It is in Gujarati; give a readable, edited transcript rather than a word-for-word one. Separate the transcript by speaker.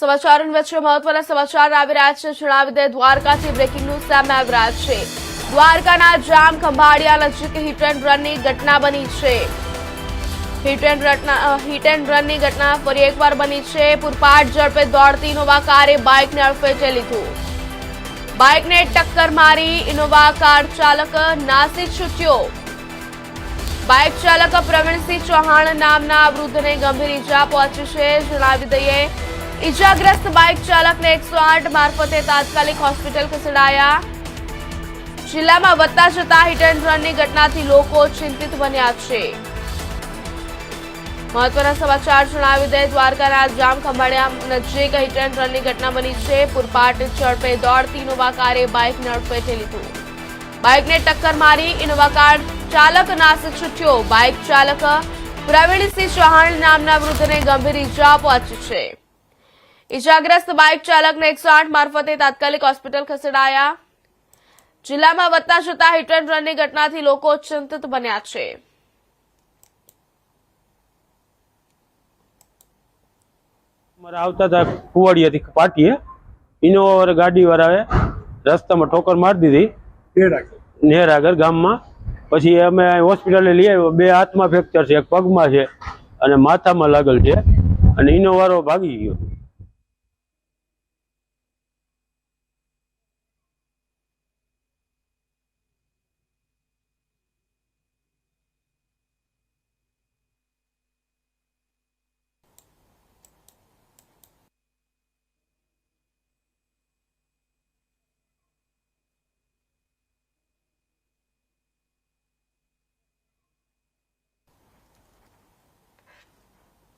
Speaker 1: સમાચારોની વચ્ચે મહત્વના સમાચાર આવી રહ્યા છે। જણાવી દે દ્વારકાથી બ્રેકિંગ ન્યૂઝ સામે આવી રહ્યા છે। દ્વારકાના જામ ખંભાળિયા નજીક હિટ એન્ડ રનની ઘટના બની છે। હિટ એન્ડ રનની ઘટના ફરી એકવાર બની છે। પૂરપાટ ઝડપે દોડતી ઇનોવા કારે બાઇકને અડફેટે લીધું। બાઇકને ટક્કર મારી ઇનોવા કાર ચાલક નાસી છૂટ્યો। બાઇક ચાલક પ્રવીણસિંહ ચૌહાણ નામના વૃદ્ધને ગંભીર ઈજા પહોંચી છે। જણાવી દઈએ ઈજાગ્રસ્ત બાઇક ચાલકને 108 મારફતે તાત્કાલિક હોસ્પિટલ ખસેડાયા। જિલ્લામાં વધતા જતા હિટ એન્ડ રનની ઘટનાથી લોકો ચિંતિત બન્યા છે। મહત્વના સમાચાર જણાવી દે દ્વારકાના જામ ખંભાળિયા નજીક હિટ એન્ડ રનની ઘટના બની છે। પૂરપાટ ઝડપે દોડતી ઇનોવા કારે બાઇકને અડફેટે લીધું। બાઇકને ટક્કર મારી ઇનોવા કાર ચાલક નાસી છૂટ્યો। બાઇક ચાલક પ્રવીણસિંહ ચૌહાણ નામના વૃદ્ધને ગંભીર ઈજા પહોંચી છે। ઈજાગ્રસ્ત બાઇક ચાલકને 108 મારફતે તાત્કાલિક હોસ્પિટલ ખસેડાયા। જિલ્લામાં વધતા જતા હિટ એન્ડ રનની ઘટનાથી લોકો ચિંતિત બન્યા છે।
Speaker 2: આવતા હતા કુવાડિયાથી પાટીએ ઇનોવા ગાડી વાળાએ રસ્તામાં ઠોકર મારી દીધી નેર આગળ ગામમાં। પછી અમે હોસ્પિટલે લઈ આવ્યો। 2 હાથમાં ફ્રેક્ચર છે, 1 પગમાં છે અને માથામાં લાગેલ છે અને ઇનોવા વાળો ભાગી ગયો।